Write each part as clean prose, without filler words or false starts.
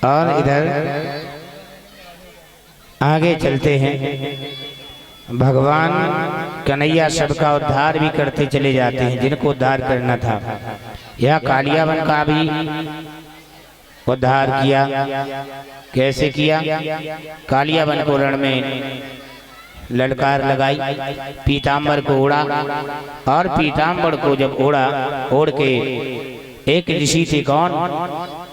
और इधर आगे चलते हैं। भगवान कन्हैया सबका उद्धार भी करते चले जाते हैं जिनको उद्धार करना था। यह कालियावन का भी उद्धार किया। कैसे किया? कालियावन को रण में ललकार लगाई, पीताम्बर को ओढ़ा और पीताम्बर को जब ओढ़ा, ओढ़ के एक ऋषि थे, कौन?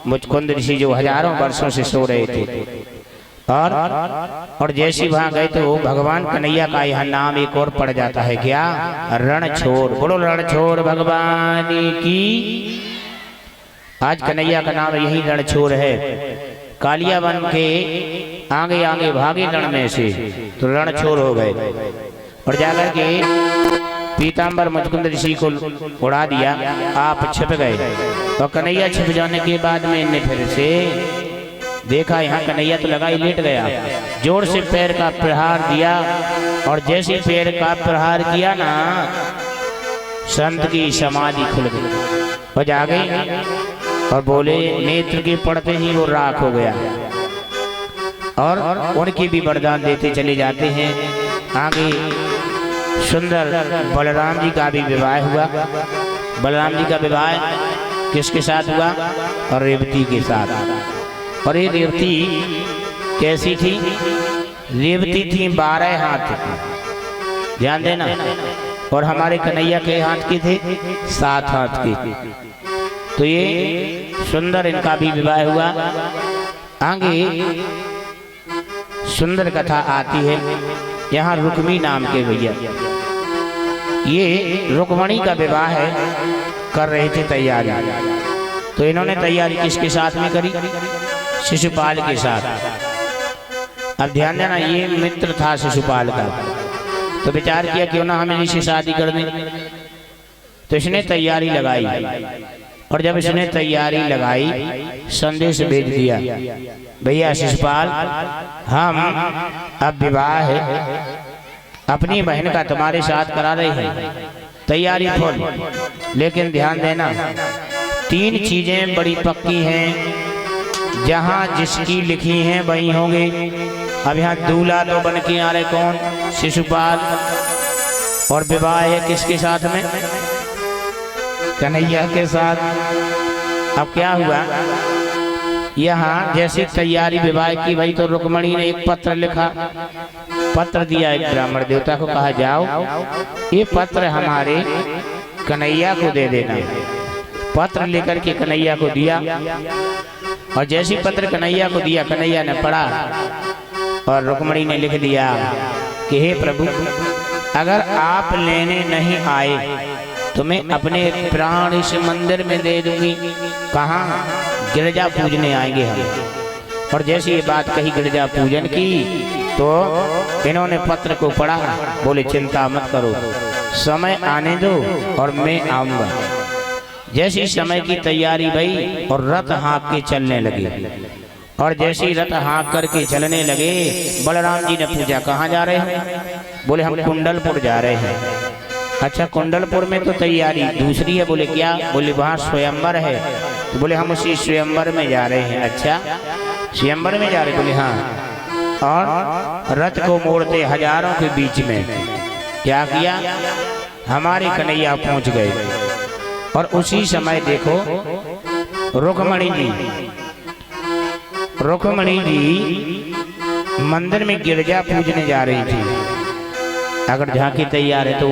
मुचकुंद ऋषि, जो हजारों वर्षों से सो रहे थे। और जैसे वहां गए तो भगवान कन्हैया का यह नाम एक और पड़ जाता है, क्या? रणछोड़। बोलो रणछोड़ भगवान की। आज कन्हैया का नाम यही रणछोड़ है। कालियावन के आगे आगे भागे रण में से तो रणछोड़ हो गए और जाकर के पीताम्बर मुचकुंद ऋषि को उड़ा दिया। आप छिप गए और कन्हैया छिप जाने के बाद में इन्हें फिर से देखा, यहाँ कन्हैया तो लगा ही लेट गया। जोर से पैर का प्रहार दिया और जैसे पैर का प्रहार किया ना, संत की समाधि खुल गई और जागे और बोले, नेत्र के पड़ते ही वो राख हो गया। और उनकी भी वरदान देते चले जाते हैं। आगे सुंदर बलराम जी का भी विवाह हुआ। बलराम जी का विवाह किसके साथ हुआ? और रेवती के साथ। और ये रेवती कैसी थी? रेवती थी 12 हाथ की, ध्यान देना। और हमारे कन्हैया के हाथ की थे 7 हाथ की। तो ये सुंदर इनका भी विवाह हुआ। आगे सुंदर कथा आती है। यहाँ रुक्मी नाम के भैया, ये रुक्मणी का विवाह है, कर रहे थे तैयारी। तो इन्होंने तैयारी किसके साथ में करी? शिशुपाल के साथ। अब ध्यान देना, ये मित्र था शिशुपाल का। तो विचार किया क्यों ना हम इसी शादी कर दें। तो इसने तैयारी लगाई और जब इसने तैयारी लगाई, संदेश भेज दिया, भैया शिशुपाल, हम अब विवाह है अपनी बहन का तुम्हारे साथ करा रहे हैं, तैयारी फुल। लेकिन ध्यान देना, 3 चीजें बड़ी पक्की हैं, जहां जिसकी लिखी हैं वही होंगे। अब यहाँ दूल्हा तो बन के आ रहे, कौन? शिशुपाल। और विवाह है किसके साथ में? कन्हैया के साथ। अब क्या हुआ, यहाँ जैसे तैयारी विवाह की भाई, तो रुक्मणी ने एक पत्र लिखा, पत्र दिया एक ब्राह्मण देवता को, कहा जाओ ये पत्र हमारे कन्हैया को दे देना। पत्र लेकर के कन्हैया को दिया और जैसे पत्र कन्हैया को दिया, कन्हैया ने पढ़ा और रुक्मणी ने लिख दिया कि हे प्रभु, अगर आप लेने नहीं आए तो मैं अपने प्राण इस मंदिर में दे दूंगी। कहाँ? गिरजा पूजने आएंगे हम। और जैसे ये बात कही गिरजा पूजन की, तो इन्होंने पत्र को पढ़ा, बोले चिंता मत करो, समय आने दो और मैं आऊंगा। जैसी समय की तैयारी भई और रथ हाँक के चलने लगे। और जैसे रथ हाँक करके चलने लगे, बलराम जी ने पूछा कहाँ जा रहे हैं? बोले हम कुंडलपुर जा रहे हैं। अच्छा, कुंडलपुर में तो तैयारी दूसरी है। बोले क्या? बोले वहाँ स्वयंवर है। तो बोले हम उसी स्वयंवर में जा रहे हैं। अच्छा, स्वयंवर में जा रहे? बोले हाँ। और रथ को मोड़ते हजारों के बीच में क्या किया? हमारे कन्हैया पहुंच गए। और उसी समय देखो रुक्मणी जी मंदिर में गिरजा पूजने जा रही थी। अगर झांकी तैयार है तो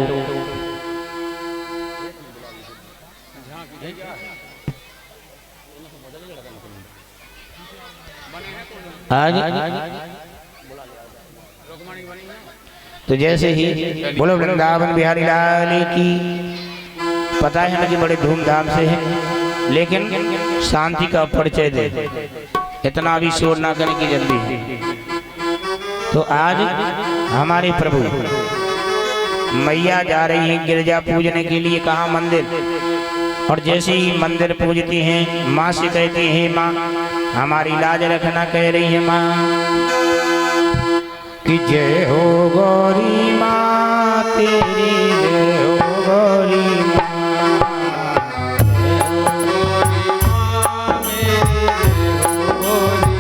आज तो जैसे ही बोलो वृंदावन बिहारी लाल की। पता है ना कि बड़े धूमधाम से है, लेकिन शांति का परिचय दे, इतना भी शोर ना करने की जल्दी। तो आज हमारे प्रभु मैया जा रही हैं गिरजा पूजने के लिए। कहाँ? मंदिर। और जैसे ही मंदिर पूजती हैं, माँ से कहती हैं माँ हमारी लाज रखना, कह रही है माँ कि जय हो गौरी माँ तेरी, जय हो गौरी माँ, जय हो गौरी माँ मेरी, जय हो गौरी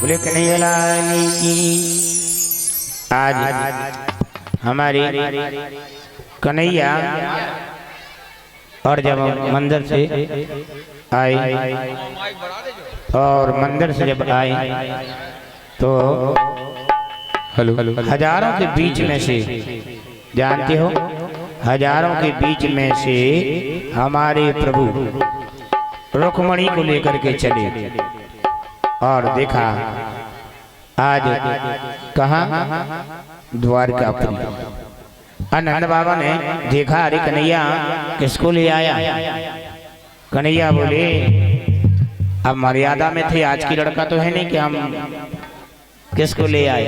बोले कन्हैया लाल की। आज हमारी कन्हैया और जब मंदिर से आए और मंदिर से जब आए तो हजारों के बीच में से, जानते हो, हजारों के बीच में से हमारे प्रभु रुक्मणी को लेकर के चले और देखा आज कहाँ द्वारकापुरी। नंद बाबा ने देखा, अरे कन्हैया किसको ले आया? कन्हैया बोले अब मर्यादा में थे, आज की लड़का तो है नहीं कि हम किसको ले आए।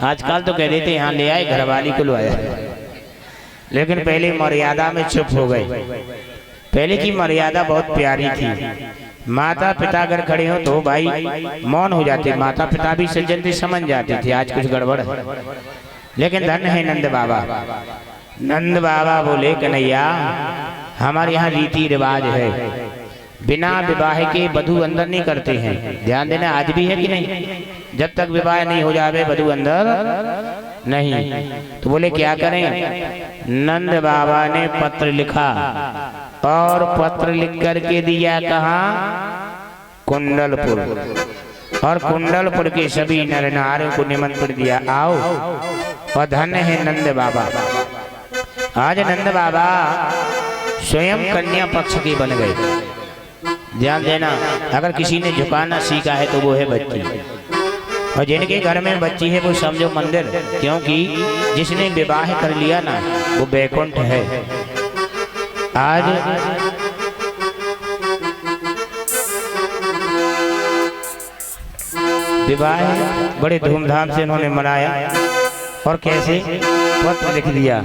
आजकल तो कह देते यहाँ ले आए, घरवाली को लाया, लेकिन पहले मर्यादा में चुप हो गए। पहले की मर्यादा बहुत प्यारी थी। माता पिता अगर खड़े हो तो भाई मौन हो जाते, माता पिता भी सज्जन समझ जाते थे आज कुछ गड़बड़ है। लेकिन धन है नंद बाबा। नंद बाबा बोले कन्हैया हमारे यहाँ रीति रिवाज है, बिना विवाह के वधू अंदर नहीं करते हैं। ध्यान देना, आज भी है कि नहीं? जब तक विवाह नहीं हो जावे वधू अंदर नहीं। तो बोले क्या करें? नंद बाबा ने पत्र लिखा और पत्र लिख करके दिया कहाँ? कुंडलपुर। और कुंडलपुर के सभी नर नारियों को निमंत्रण दिया, आओ। और धन्य है नंद बाबा। आज नंद बाबा स्वयं कन्या पक्ष के बन गए। ध्यान देना, अगर किसी ने झुकाना सीखा है तो वो है बच्ची, और जिनके घर में बच्ची है वो समझो मंदिर, क्योंकि जिसने विवाह कर लिया ना वो बैकुंठ है। आज विवाह बड़े धूमधाम से उन्होंने मनाया और कैसे? पत्र लिख दिया